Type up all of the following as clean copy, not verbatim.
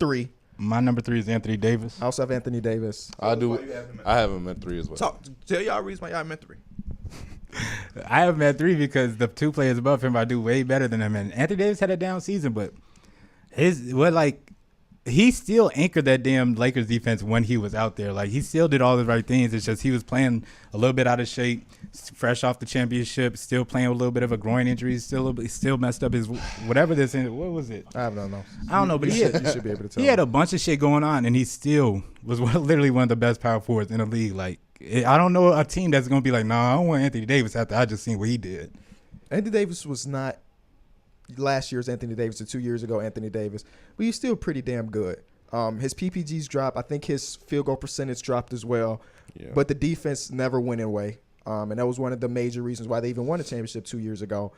3. My number 3 is Anthony Davis. I also have Anthony Davis. I have him at 3 as well. Tell y'all reason why y'all meant 3. I have him at 3 because the 2 players above him I do way better than him. And Anthony Davis had a down season, but he still anchored that damn Lakers defense when he was out there. Like, he still did all the right things. It's just he was playing a little bit out of shape, fresh off the championship, still playing with a little bit of a groin injury, still messed up his whatever this is. What was it? I don't know. I don't know, but you should be able to tell. He had a bunch of shit going on, and he still was literally one of the best power forwards in the league. Like, I don't know a team that's going to be like, nah, I don't want Anthony Davis after I just seen what he did. Anthony Davis was not last year's Anthony Davis or 2 years ago Anthony Davis, but he's still pretty damn good. His PPGs dropped. I think his field goal percentage dropped as well. Yeah. But the defense never went away. And that was one of the major reasons why they even won a championship 2 years ago.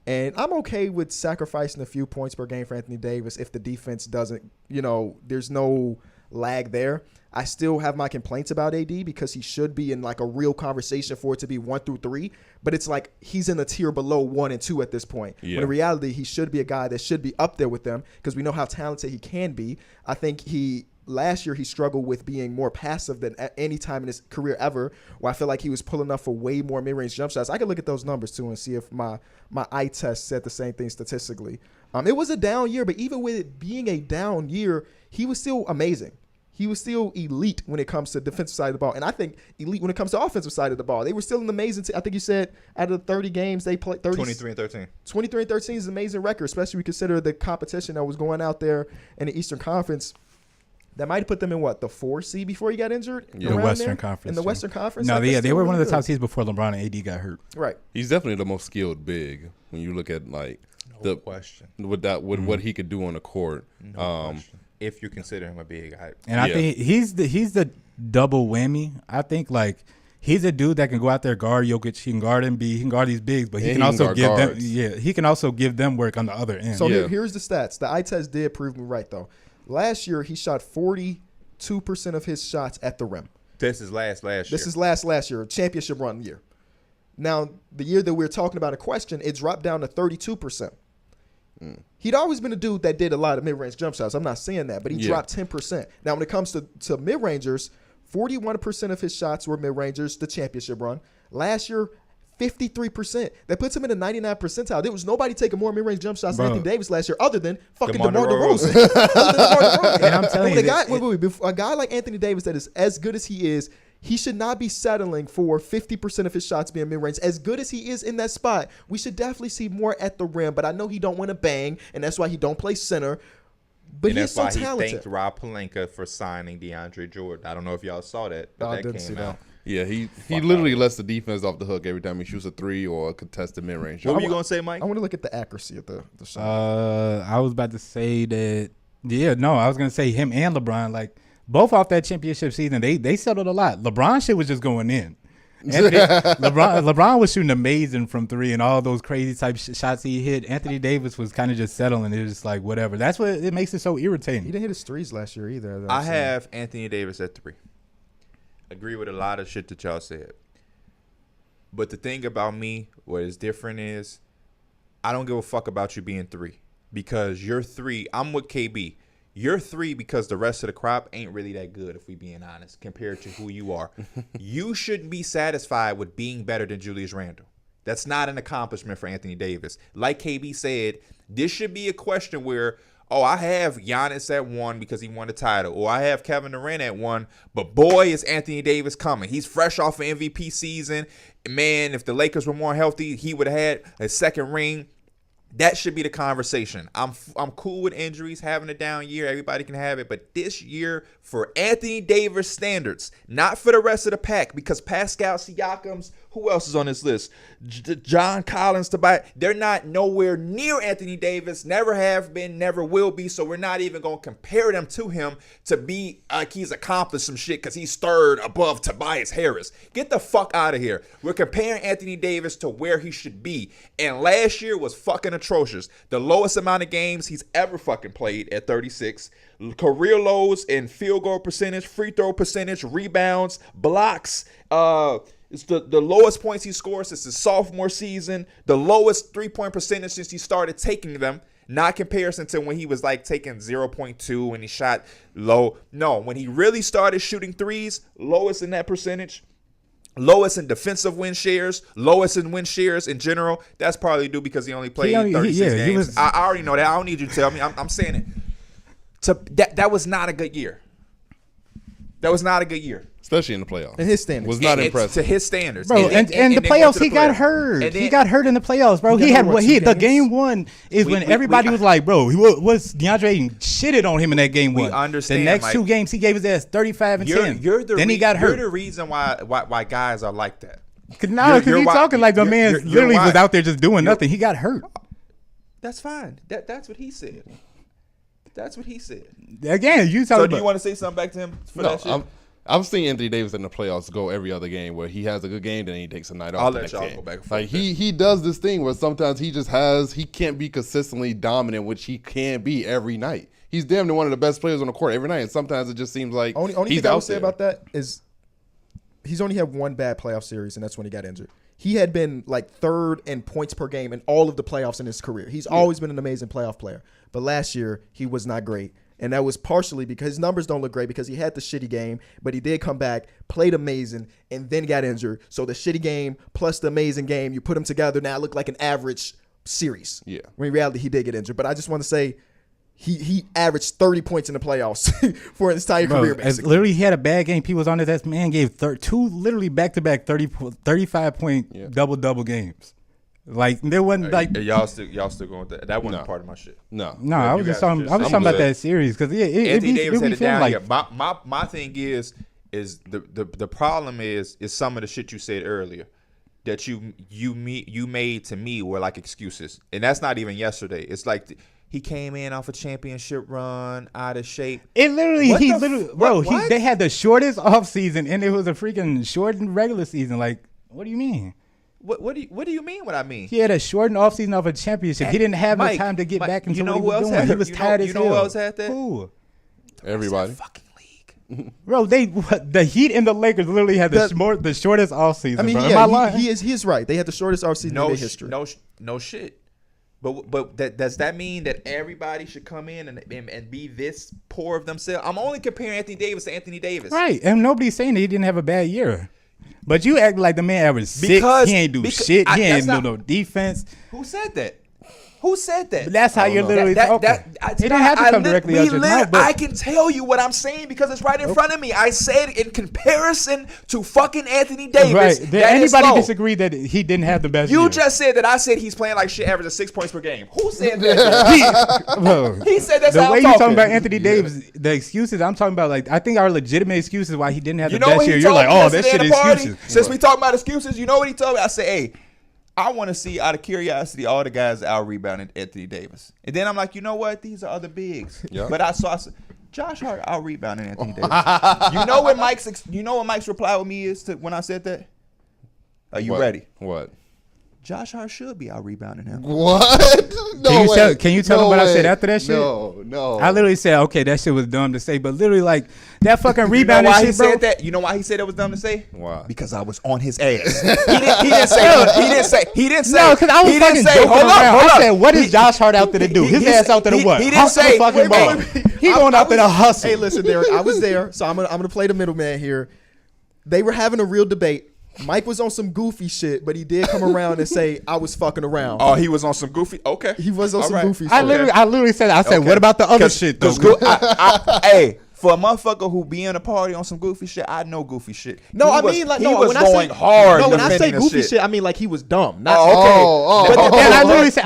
And I'm okay with sacrificing a few points per game for Anthony Davis if the defense doesn't, there's no lag there. I still have my complaints about AD because he should be in like a real conversation for it to be 1 through 3. But it's like he's in the tier below 1 and 2 at this point. Yeah. When in reality, he should be a guy that should be up there with them because we know how talented he can be. I think last year he struggled with being more passive than at any time in his career ever, where I feel like he was pulling up for way more mid-range jump shots. I could look at those numbers too and see if my eye test said the same thing statistically. It was a down year, but even with it being a down year, he was still amazing. He was still elite when it comes to defensive side of the ball. And I think elite when it comes to offensive side of the ball. They were still an amazing I think you said out of the 30 games they played 23-13. 23-13 is an amazing record, especially when you consider the competition that was going out there in the Eastern Conference. That might have put them in the 4 seed before he got injured? Yeah. The Western Conference. In the Western Conference? No, they were one of the top seeds before LeBron and AD got hurt. Right. He's definitely the most skilled big when you look at what he could do on the court. Question. If you consider him a big hype. And I think he's the double whammy. I think he's a dude that can go out there, guard Jokic, he can guard Embiid, he can guard these bigs, but he can also give them he can also give them work on the other end. So here's the stats. The eye test did prove me right though. Last year he shot 42% of his shots at the rim. This is last year. This is last year, championship run year. Now, the year that we're talking about in question, it dropped down to 32%. He'd always been a dude that did a lot of mid-range jump shots. I'm not saying that, but he dropped 10%. Now, when it comes to mid-rangers, 41% of his shots were mid-rangers, the championship run. Last year, 53%. That puts him in the 99th percentile. There was nobody taking more mid-range jump shots than Anthony Davis last year other than fucking DeMar DeRozan. And I'm telling you, a guy like Anthony Davis that is as good as he is, he should not be settling for 50% of his shots being mid-range. As good as he is in that spot, we should definitely see more at the rim. But I know he don't want to bang, and that's why he don't play center. But he's so talented. That's why he thanked Rob Pelinka for signing DeAndre Jordan. I don't know if y'all saw that, but that came out. Yeah, he literally lets the defense off the hook every time he shoots a 3 or a contested mid-range shot. What were you going to say, Mike? I want to look at the accuracy of the shot. I was about to say that, I was going to say him and LeBron, both off that championship season, they settled a lot. LeBron shit was just going in. LeBron was shooting amazing from 3 and all those crazy type shots he hit. Anthony Davis was kind of just settling. It was just like whatever. That's what it makes it so irritating. He didn't hit his threes last year either. I have Anthony Davis at 3. Agree with a lot of shit that y'all said. But the thing about me, what is different is I don't give a fuck about you being 3 because you're 3. I'm with KB. You're 3 because the rest of the crop ain't really that good, if we being honest, compared to who you are. You shouldn't be satisfied with being better than Julius Randle. That's not an accomplishment for Anthony Davis. Like KB said, this should be a question where, I have Giannis at 1 because he won the title, or I have Kevin Durant at 1, but boy, is Anthony Davis coming. He's fresh off an MVP season. Man, if the Lakers were more healthy, he would have had a second ring. That should be the conversation. I'm cool with injuries, having a down year. Everybody can have it. But this year, for Anthony Davis standards, not for the rest of the pack, because Pascal Siakam's, who else is on this list? John Collins, Tobias, they're not nowhere near Anthony Davis, never have been, never will be. So we're not even going to compare them to him to be like he's accomplished some shit because he's third above Tobias Harris. Get the fuck out of here. We're comparing Anthony Davis to where he should be. And last year was fucking atrocious. The lowest amount of games he's ever fucking played at 36. Career lows in field goal percentage, free throw percentage, rebounds, blocks. It's the lowest points he scored since his sophomore season. The lowest 3-point percentage since he started taking them. Not comparison to when he was like taking 0.2 and he shot low. No, when he really started shooting threes, lowest in that percentage, lowest in defensive win shares, lowest in win shares in general. That's probably due because he only played 36 games. I already know that. I don't need you to tell me. I'm saying it. That was not a good year. That was not a good year. Especially in the playoffs. In his standards. Was not impressive. To his standards. Bro, and the playoffs, he got hurt. He got hurt in the playoffs, bro. The game one is when everybody was like, bro, was DeAndre Ayton shitted on him in that game one. We understand. The next two games, he gave his ass 35 and 10. Then he got hurt. You're the reason why guys are like that. Because he's talking like the man literally was out there just doing nothing. He got hurt. That's fine. That's what he said. That's what he said. Again, you talking So about. do you want to say something back to him for that shit? I've seen Anthony Davis in the playoffs go every other game where he has a good game, then he takes a night off. I'll let y'all go back and forth. Like he does this thing where sometimes he can't be consistently dominant, which he can be every night. He's damn near one of the best players on the court every night, and sometimes it just seems like only he's thing I out would say there. about that is he's only had one bad playoff series, and that's when he got injured. He had been like third in points per game in all of the playoffs in his career. He's always been an amazing playoff player, but last year he was not great. And that was partially because his numbers don't look great because he had the shitty game, but he did come back, played amazing, and then got injured. So the shitty game plus the amazing game, you put them together, now it looked like an average series. Yeah. When in reality, he did get injured. But I just want to say he averaged 30 points in the playoffs for his entire career, basically. Literally, he had a bad game. People was on his ass. Man gave two literally back-to-back 35-point double-double games. Like there wasn't like y'all still going with that. That wasn't part of my shit. No, I was just talking about that series because Anthony Davis had it down like, here. My thing is the problem is some of the shit you said earlier that you made to me were like excuses, and that's not even yesterday. It's like he came in off a championship run, out of shape. They had the shortest off season, and it was a freaking shortened regular season. Like, what do you mean? What do you mean? What I mean? He had a shortened offseason of a championship. He didn't have the time to get back into what he was doing. He was tired as hell. You know who else had that? Who? Everybody. Fucking league. Bro, the Heat and the Lakers literally had the shortest offseason. I mean, bro. yeah, Am I lying? he is right. They had the shortest offseason in their history. No shit. But does that mean that everybody should come in and be this poor of themselves? I'm only comparing Anthony Davis to Anthony Davis. Right, and nobody's saying that he didn't have a bad year. But you act like the man averaged 6. He ain't do shit. He ain't do no defense. Who said that? Who said that? But that's how you're literally talking. It didn't have to come directly out your mouth. I can tell you what I'm saying because it's right in front of me. I said in comparison to fucking Anthony Davis. Right. Did anybody disagree that he didn't have the best year? You just said that I said he's playing like shit, averaging 6 points per game. Who said that? He said that's how I'm talking. The way you're talking about Anthony Davis, the excuses I'm talking about, like I think our legitimate excuses why he didn't have the best year. You're like, oh, that shit is excuses. Since we talking about excuses, you know what he told me? I said, hey, I want to see, out of curiosity, all the guys out rebounding Anthony Davis. And then I'm like, you know what? These are other bigs. Yep. But I saw Josh Hart out rebounding Anthony Davis. You know what Mike's reply with me is to when I said that? Are you ready? What? Josh Hart should be out rebounding him. What? Can you tell him what I said after that shit? No. I literally said, okay, that shit was dumb to say, but literally like that fucking rebounding shit, bro. Said that? You know why he said it was dumb to say? Why? Because I was on his ass. He didn't say. No, because I was fucking joking around. I said, what is Josh Hart out there to do? His ass out there to what? He didn't say. Fucking ball. He going out there to hustle. Hey, listen, Derek, I was there, so I'm gonna play the middleman here. They were having a real debate. Mike was on some goofy shit, but he did come around and say I was fucking around. Oh, he was on some goofy. Okay, he was on some goofy shit. I literally said, what about the other shit though? Hey, for a motherfucker who be in a party on some goofy shit, I know goofy shit. No, he was going hard. No, when I say goofy shit, I mean like he was dumb. Not okay. But then I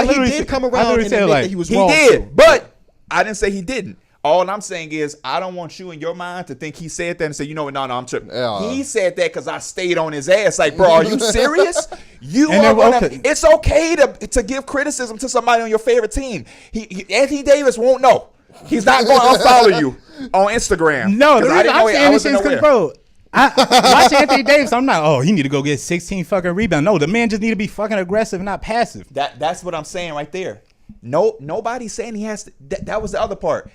literally he did come around and admit that he was wrong. He did, but I didn't say he didn't. All I'm saying is I don't want you in your mind to think he said that and say, you know what, no, I'm tripping. He said that because I stayed on his ass. Like, bro, are you serious? It's okay to give criticism to somebody on your favorite team. Anthony Davis won't know. He's not going to unfollow you on Instagram. No, the reason I'm saying this is because, bro, watch Anthony Davis. I'm not, he need to go get 16 fucking rebounds. No, the man just need to be fucking aggressive, not passive. That's what I'm saying right there. No, nobody's saying he has to. That was the other part.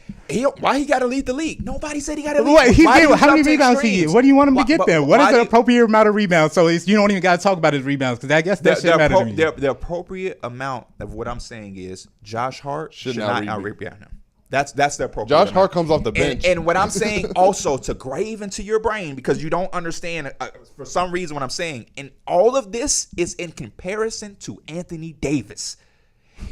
Why he got to lead the league? Nobody said he got to lead. He did. How many rebounds he get? What do you want him to get there? What is the appropriate amount of rebounds? So you don't even got to talk about his rebounds because I guess that shit matters to me. The appropriate amount of what I'm saying is Josh Hart should not out-rebound him. That's the appropriate Josh amount. Hart comes off the bench. And what I'm saying also to grave into your brain because you don't understand for some reason what I'm saying. And all of this is in comparison to Anthony Davis.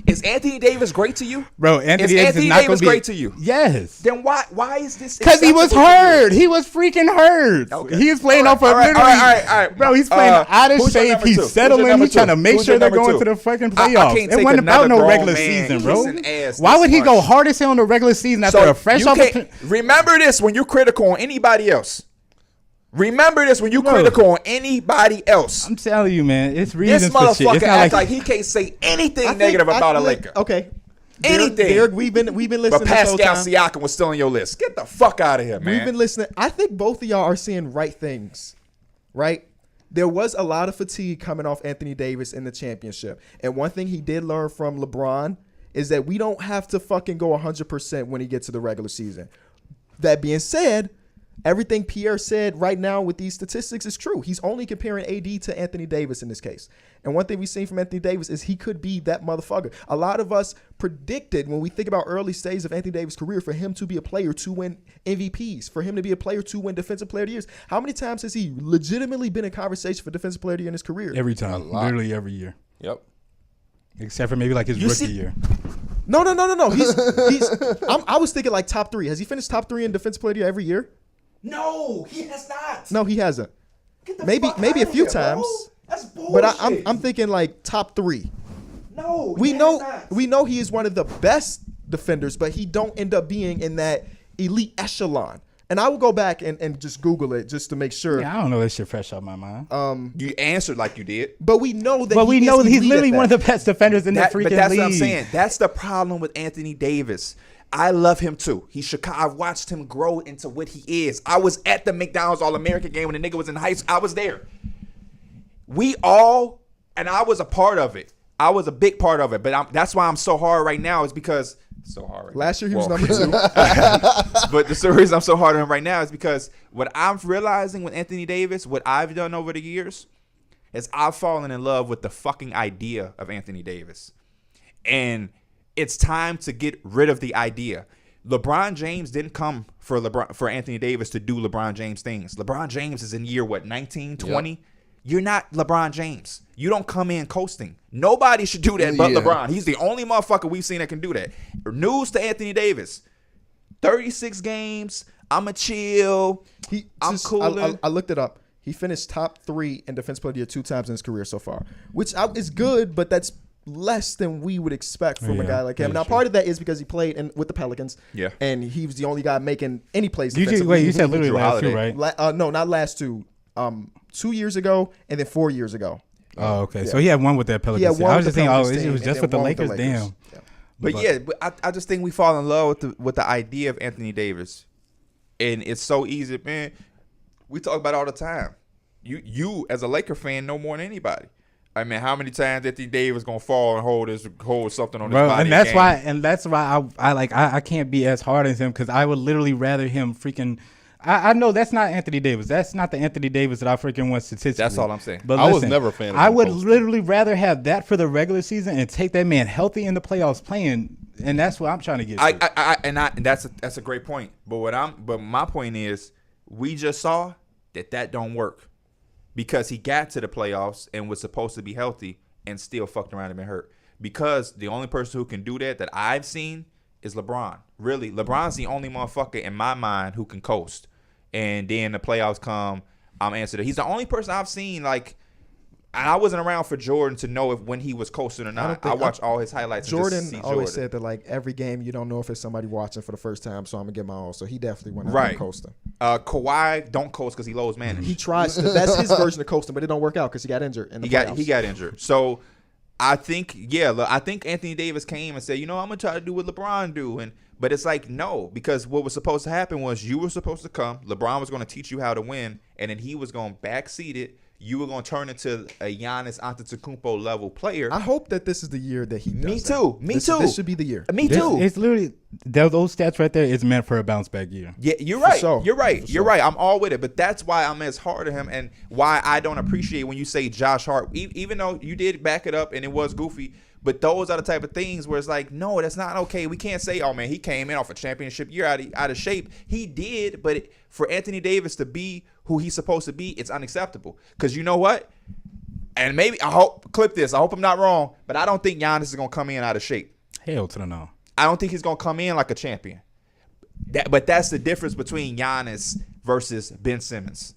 Is Anthony Davis great to you? Bro, Anthony Davis is not going to be great to you. Yes. Then why is this? Because he was hurt. He was freaking hurt. Okay. He is playing off of literally. All right. Bro, he's playing out of shape. He's settling. He's trying to make sure they're going to the fucking playoffs. It wasn't about no regular season, bro. Why would he go hard as hell in the regular season after a fresh off? Remember this when you're critical on anybody else. Remember this when you critical on anybody else. I'm telling you, man, it's reasons this for shit. This motherfucker acts like he can't say anything negative about a Laker. Okay. Anything. Derek, we've been listening. But Pascal Siakam was still on your list. Get the fuck out of here, man. We've been listening. I think both of y'all are seeing right things, right? There was a lot of fatigue coming off Anthony Davis in the championship. And one thing he did learn from LeBron is that we don't have to fucking go 100% when he gets to the regular season. That being said, everything Pierre said right now with these statistics is true. He's only comparing AD to Anthony Davis in this case. And one thing we've seen from Anthony Davis is he could be that motherfucker. A lot of us predicted when we think about early stages of Anthony Davis' career for him to be a player to win MVPs, for him to be a player to win Defensive Player of the Year. How many times has he legitimately been in conversation for Defensive Player of the Year in his career? Every time. Literally every year. Yep. Except for maybe like his rookie year. No. I was thinking like top 3. Has he finished top 3 in Defensive Player of the Year every year? No, he has not. No, he hasn't. Maybe a few times. Bro. That's bullshit. But I'm thinking like top 3. No, we know he is one of the best defenders, but he don't end up being in that elite echelon. And I will go back and just Google it just to make sure. Yeah, I don't know that shit fresh out my mind. You answered like you did. But we know that he's literally one of the best defenders in the freaking league. But that's what I'm saying. That's the problem with Anthony Davis. I love him too. He's Chicago. I've watched him grow into what he is. I was at the McDonald's All-American game when the nigga was in high school. I was there. And I was a part of it. I was a big part of it. But that's why I'm so hard right now is because last year he was number 2. But the reason I'm so hard on him right now is because what I'm realizing with Anthony Davis, what I've done over the years, is I've fallen in love with the fucking idea of Anthony Davis. And it's time to get rid of the idea. LeBron James didn't come for Anthony Davis to do LeBron James things. LeBron James is in year 19, 20? Yep. You're not LeBron James. You don't come in coasting. Nobody should do that but LeBron. He's the only motherfucker we've seen that can do that. News to Anthony Davis. 36 games. I'ma chill. I'm cool. I looked it up. He finished top 3 in Defensive Player of the Year 2 times in his career so far, which is good, but that's less than we would expect from a guy like him. Now, part of that is because he played with the Pelicans. Yeah. And he was the only guy making any plays. You said literally last 2, right? No, not last 2. 2 years ago and then 4 years ago. Oh, okay. Yeah. So he had one with that Pelicans team. I was just thinking, it was just with the Lakers. Damn. Yeah. But I just think we fall in love with the idea of Anthony Davis. And it's so easy, man. We talk about it all the time. You as a Laker fan know more than anybody. I mean, how many times Anthony Davis gonna fall and hold something on his body? And that's why I can't be as hard as him because I would literally rather him freaking. I know that's not Anthony Davis. That's not the Anthony Davis that I freaking want statistically. That's all I'm saying. But I was never a fan of him. I would literally rather have that for the regular season and take that man healthy in the playoffs playing, and that's what I'm trying to get to. And that's a great point. But my point is, we just saw that don't work because he got to the playoffs and was supposed to be healthy and still fucked around and been hurt. Because the only person who can do that I've seen is LeBron. Really, LeBron's the only motherfucker in my mind who can coast. And then the playoffs come, I'm answered. He's the only person I've seen, like, and I wasn't around for Jordan to know when he was coasting or not. I watched all his highlights. Jordan always said that, like, every game you don't know if it's somebody watching for the first time, so I'm going to get my own. So he definitely went out coasting. Kawhi don't coast because he lows managed. He tries to. That's his version of coasting, but it don't work out because he got injured in the playoffs. He got injured. So I think Anthony Davis came and said, I'm going to try to do what LeBron do. But it's like, no, because what was supposed to happen was you were supposed to come. LeBron was going to teach you how to win, and then he was going to backseat it you were going to turn into a Giannis Antetokounmpo level player. I hope that this is the year that he does Me that. too. Me too. This should be the year. Me too. It's literally those stats right there. It's meant for a bounce back year. Yeah, you're right. sure. You're right. For You're sure. right. I'm all with it. But that's why I'm as hard to him and why I don't appreciate when you say Josh Hart, even though you did back it up and it was goofy. But those are the type of things where it's like, no, that's not okay. We can't say, oh, man, he came in off a championship year out of shape. He did, but for Anthony Davis to be who he's supposed to be, it's unacceptable. Because you know what? And maybe, clip this. I hope I'm not wrong, but I don't think Giannis is going to come in out of shape. Hell to the no. I don't think he's going to come in like a champion. But that's the difference between Giannis versus Ben Simmons.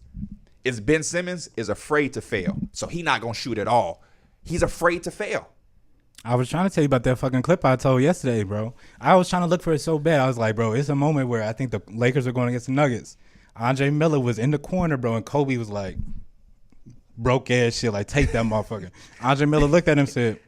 Ben Simmons is afraid to fail, so he's not going to shoot at all. He's afraid to fail. I was trying to tell you about that fucking clip I told yesterday, bro. I was trying to look for it so bad. I was like, bro, it's a moment where I think the Lakers are going against the Nuggets. Andre Miller was in the corner, bro, and Kobe was like, broke ass shit, like, take that motherfucker. Andre Miller looked at him and said,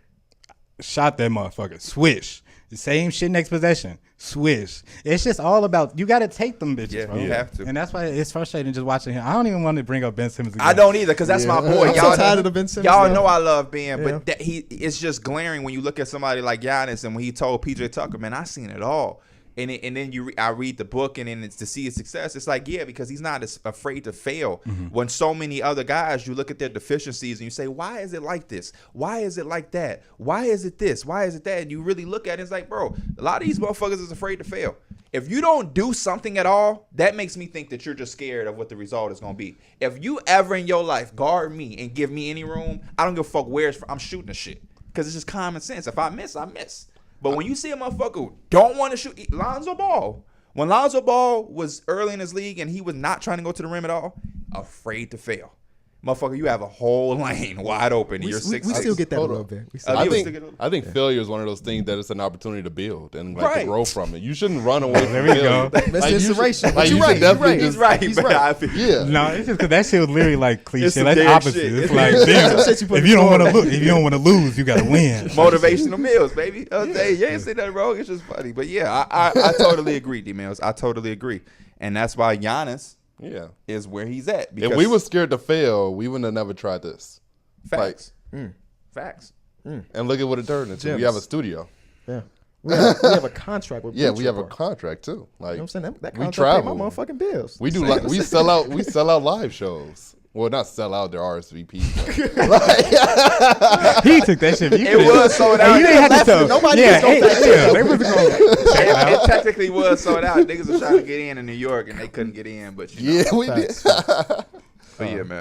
shot that motherfucker. Swish. The same shit next possession. Swish. It's just all about, you got to take them bitches, bro. You have to. And that's why it's frustrating just watching him. I don't even want to bring up Ben Simmons again. I don't either, because that's my boy. I'm so tired of the Ben Simmons Y'all stuff. know I love Ben, but it's just glaring when you look at somebody like Giannis and when he told PJ Tucker, man, I seen it all. And then I read the book, and then it's to see his success. It's like, yeah, because he's not as afraid to fail. Mm-hmm. When so many other guys, you look at their deficiencies and you say, why is it like this? Why is it like that? Why is it this? Why is it that? And you really look at it, it's like, bro, a lot of these motherfuckers is afraid to fail. If you don't do something at all, that makes me think that you're just scared of what the result is going to be. If you ever in your life guard me and give me any room, I don't give a fuck where it's from. I'm shooting the shit because it's just common sense. If I miss, I miss. But when you see a motherfucker who don't want to shoot, Lonzo Ball. When Lonzo Ball was early in his league and he was not trying to go to the rim at all, afraid to fail. Motherfucker, you have a whole lane wide open. We You're 6'6". still get that a little bit. I think failure is one of those things that it's an opportunity to build and like to grow from it. You shouldn't run away from There we failure. go. That's inspiration. Like, You're you right. should definitely He's just- right. He's But right. I feel- Yeah. No, it's just because that shit was literally like cliche. some That's dead opposite. shit. It's like, Some damn, shit you put if in you don't the want to lose, if you don't want to lose, you got to win. Motivational meals, baby. Hey, you ain't saying that wrong. It's just funny. But yeah, I totally agree, D-Mills. I totally agree. And that's why Giannis is where he's at. If we were scared to fail, we wouldn't have never tried this. Facts. Facts. And look at what it turned into. We Gems. have a studio. Yeah. We have a contract with Yeah, Bleacher we have a Report. contract too. Like, You know what I'm saying? That we contract pay my travel. motherfucking bills. we do. Like, we sell out live shows. Well, not sell out their RSVP. He took that shit. It was sold out. You didn't have to tell. Nobody Yeah, was gonna yeah, they was going. It technically was sold out. Niggas were trying to get in New York and they couldn't get in. But you know, Yeah, we did. but yeah, man.